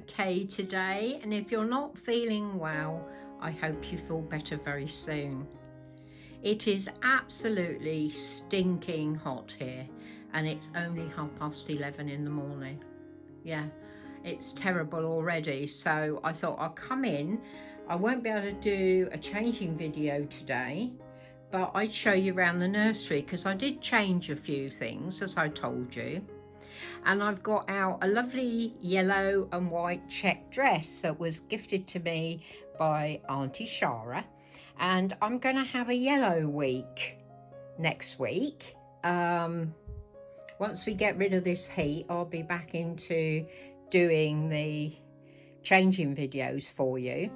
okay today, and if you're not feeling well, I hope you feel better very soon. It is absolutely stinking hot here, and it's only 11:30 in the morning. Yeah, it's terrible already, so I thought I'll come in. I won't be able to do a changing video today, but I'd show you around the nursery because I did change a few things, as I told you. And I've got out a lovely yellow and white check dress that was gifted to me by Auntie Shara, and I'm going to have a yellow week next week. Once we get rid of this heat, I'll be back into doing the changing videos for you.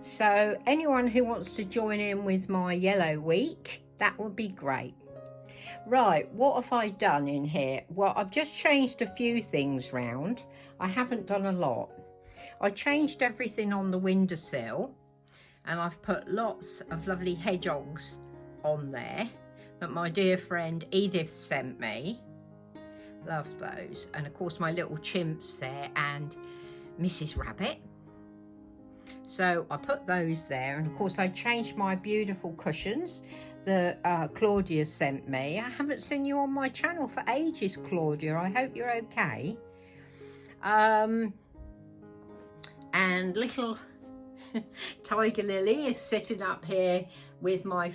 So anyone who wants to join in with my yellow week, that would be great. Right, what have I done in here? Well, I've just changed a few things round. I haven't done a lot. I changed everything on the windowsill, and I've put lots of lovely hedgehogs on there that my dear friend Edith sent me. Love those. And of course my little chimps there and Mrs. Rabbit. So I put those there, and of course I changed my beautiful cushions that Claudia sent me. I haven't seen you on my channel for ages, Claudia. I hope you're okay. And little Tiger Lily is sitting up here with my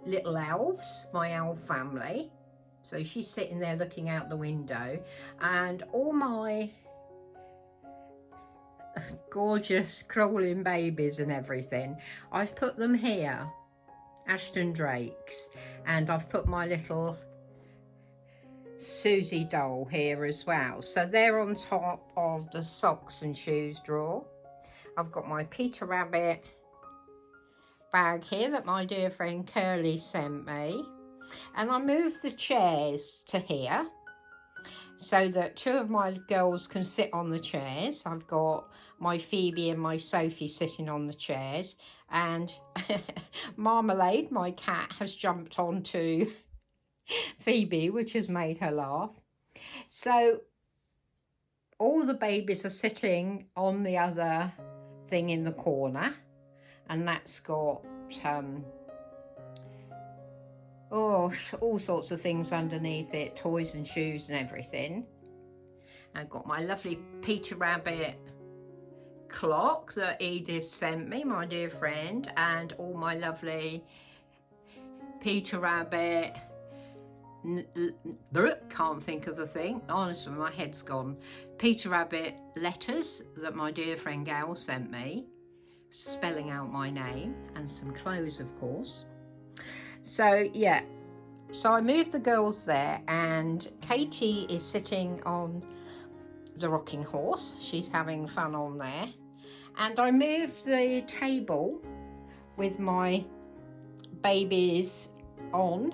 little elves, my elf family. So she's sitting there looking out the window, and all my gorgeous crawling babies and everything, I've put them here. Ashton Drakes, and I've put my little Susie doll here as well, so they're on top of the socks and shoes drawer. I've got my Peter Rabbit bag here that my dear friend Curly sent me, and I moved the chairs to here so that two of my girls can sit on the chairs. I've got my Phoebe and my Sophie sitting on the chairs, and Marmalade, my cat, has jumped onto Phoebe, which has made her laugh. So all the babies are sitting on the other thing in the corner, and that's got all sorts of things underneath it, toys and shoes and everything. I've got my lovely Peter Rabbit clock that Edith sent me, my dear friend, and all my lovely Peter Rabbit, can't think of the thing, honestly my head's gone, Peter Rabbit letters that my dear friend Gail sent me, spelling out my name, and some clothes of course. So yeah, so I moved the girls there, and Katie is sitting on the rocking horse. She's having fun on there. And I moved the table with my babies on,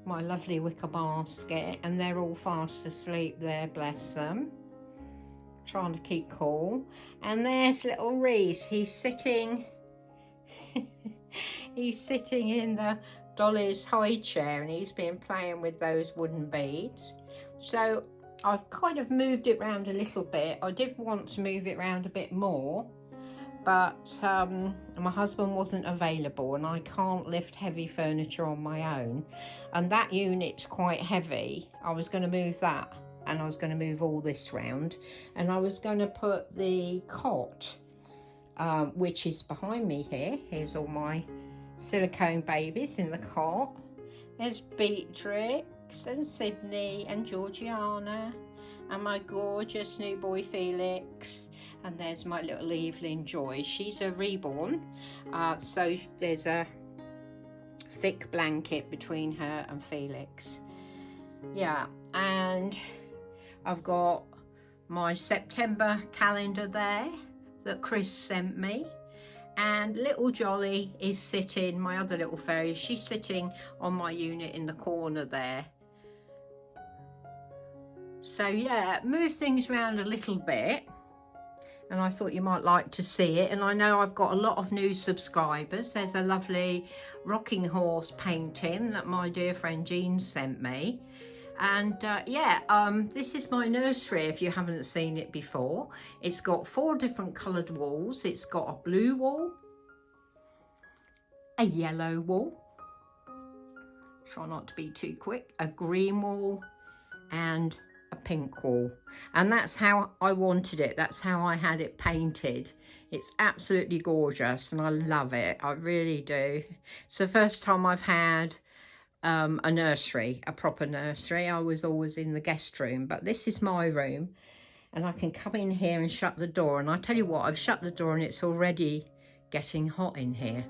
my lovely wicker basket, and they're all fast asleep there, bless them, trying to keep cool. And there's little Reese, he's sitting he's sitting in the Dolly's high chair, and he's been playing with those wooden beads. So I've kind of moved it around a little bit. I did want to move it around a bit more, but my husband wasn't available, and I can't lift heavy furniture on my own, and that unit's quite heavy. I was going to move that, and I was going to move all this round, and I was going to put the cot, which is behind me here. Here's all my silicone babies in the cot. There's Beatrix and Sydney and Georgiana and my gorgeous new boy Felix, and there's my little Evelyn Joy. She's a reborn, so there's a thick blanket between her and Felix. Yeah, and I've got my September calendar there that Chris sent me, and little Jolly is sitting, my other little fairy, she's sitting on my unit in the corner there. So yeah, move things around a little bit, and I thought you might like to see it. And I know I've got a lot of new subscribers. There's a lovely rocking horse painting that my dear friend Jean sent me, And this is my nursery if you haven't seen it before. It's got 4 different coloured walls. It's got a blue wall, a yellow wall, try not to be too quick, a green wall and a pink wall. And that's how I wanted it. That's how I had it painted. It's absolutely gorgeous and I love it. I really do. It's the first time I've had a nursery, a proper nursery. I was always in the guest room, but this is my room and I can come in here and shut the door. And I tell you what, I've shut the door and it's already getting hot in here.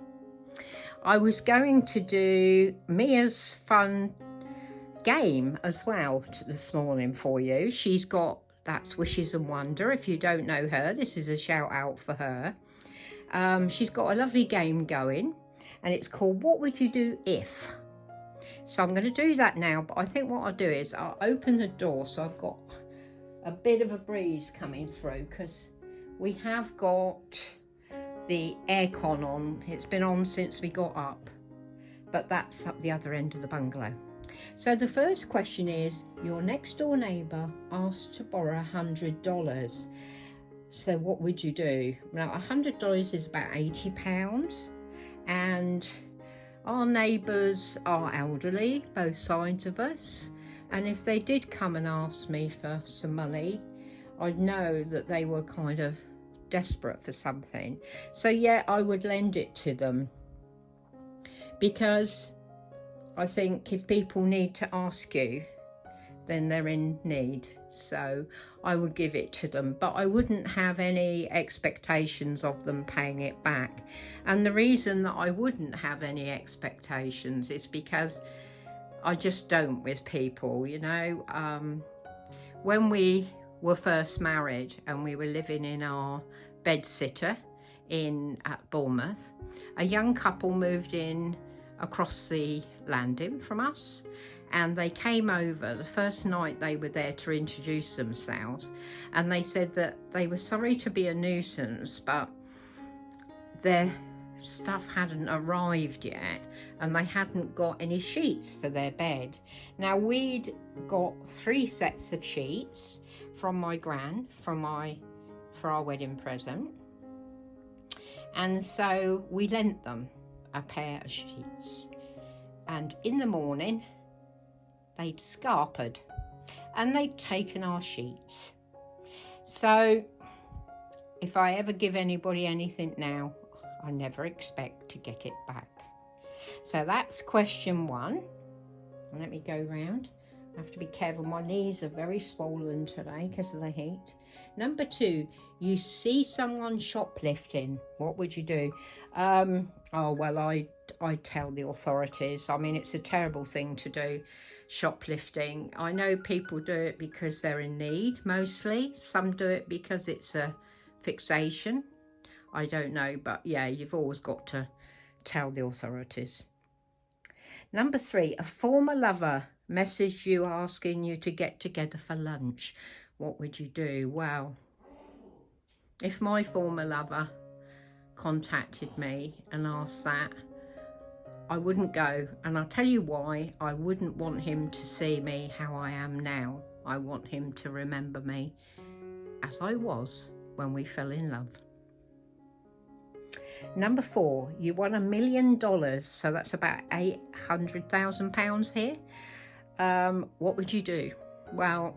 I was going to do Mia's fun game as well this morning for you. She's got, that's Wishes and Wonder. If you don't know her, this is a shout out for her. She's got a lovely game going and it's called What Would You Do If? So I'm going to do that now, but I think what I'll do is I'll open the door so I've got a bit of a breeze coming through, because we have got the aircon on. It's been on since we got up, but that's up the other end of the bungalow. So the first question is, your next door neighbour asked to borrow $100. So what would you do? Now $100 is about £80, and our neighbours are elderly, both sides of us, and if they did come and ask me for some money, I'd know that they were kind of desperate for something. So yeah, I would lend it to them, because I think if people need to ask you, then they're in need. So I would give it to them, but I wouldn't have any expectations of them paying it back. And the reason that I wouldn't have any expectations is because I just don't with people, you know. When we were first married and we were living in our bedsitter at Bournemouth, a young couple moved in across the landing from us, and they came over the first night they were there to introduce themselves, and they said that they were sorry to be a nuisance, but their stuff hadn't arrived yet and they hadn't got any sheets for their bed. Now we'd got 3 sets of sheets from my gran for our wedding present, and so we lent them a pair of sheets, and in the morning they'd scarpered and they'd taken our sheets. So if I ever give anybody anything now, I never expect to get it back. So that's question 1. Let me go round. I have to be careful, my knees are very swollen today because of the heat. Number 2, you see someone shoplifting, what would you do? Oh well, I'd tell the authorities. I mean, it's a terrible thing to do, shoplifting. I know people do it because they're in need, mostly. Some do it because it's a fixation. I don't know, but yeah, you've always got to tell the authorities. Number 3, a former lover messaged you asking you to get together for lunch. What would you do? Well, if my former lover contacted me and asked that, I wouldn't go, and I'll tell you why. I wouldn't want him to see me how I am now. I want him to remember me as I was when we fell in love. Number 4, you won $1 million, so that's about £800,000 here. What would you do? Well,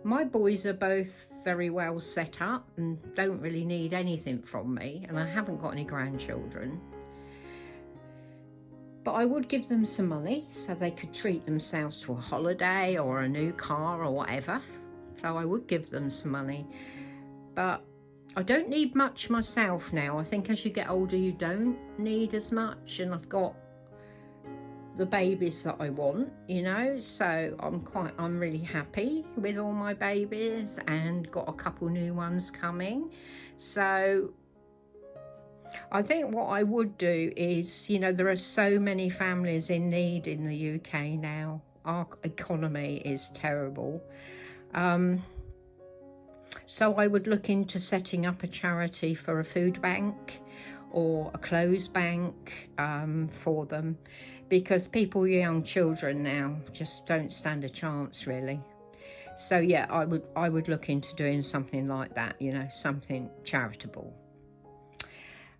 my boys are both very well set up and don't really need anything from me, and I haven't got any grandchildren. But I would give them some money so they could treat themselves to a holiday or a new car or whatever. So I would give them some money. But I don't need much myself now. I think as you get older, you don't need as much, and I've got the babies that I want, you know, so I'm really happy with all my babies and got a couple new ones coming. So I think what I would do is, you know, there are so many families in need in the UK now. Our economy is terrible. So I would look into setting up a charity for a food bank or a clothes bank for them, because people with young children now just don't stand a chance, really. So yeah, I would look into doing something like that, you know, something charitable.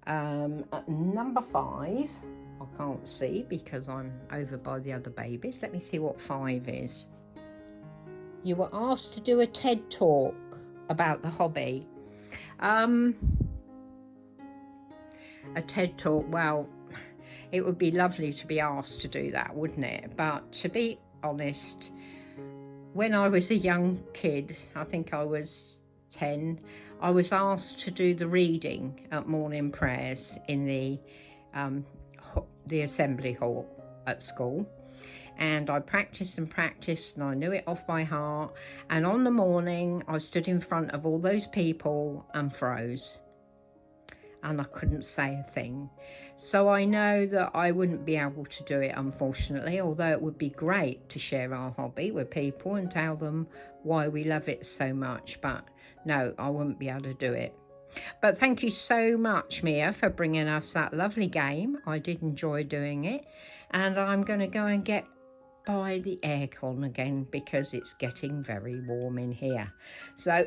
At number 5, I can't see because I'm over by the other babies. Let me see what 5 is. You were asked to do a TED talk about the hobby. A TED talk, well, it would be lovely to be asked to do that, wouldn't it? But to be honest, when I was a young kid, I think I was 10, I was asked to do the reading at morning prayers in the assembly hall at school. And I practiced and practiced, and I knew it off by heart. And on the morning, I stood in front of all those people and froze. And I couldn't say a thing. So I know that I wouldn't be able to do it, unfortunately, although it would be great to share our hobby with people and tell them why we love it so much. But no, I wouldn't be able to do it. But thank you so much, Mia, for bringing us that lovely game. I did enjoy doing it. And I'm going to go and get by the aircon again because it's getting very warm in here. So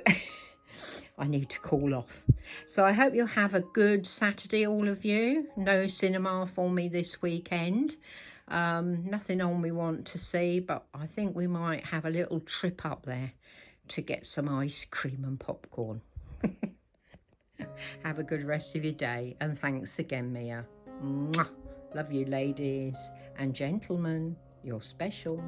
I need to cool off. So I hope you'll have a good Saturday, all of you. No cinema for me this weekend. Nothing on we want to see, but I think we might have a little trip up there to get some ice cream and popcorn. Have a good rest of your day, and thanks again, Mia. Mwah. Love you, ladies and gentlemen. You're special.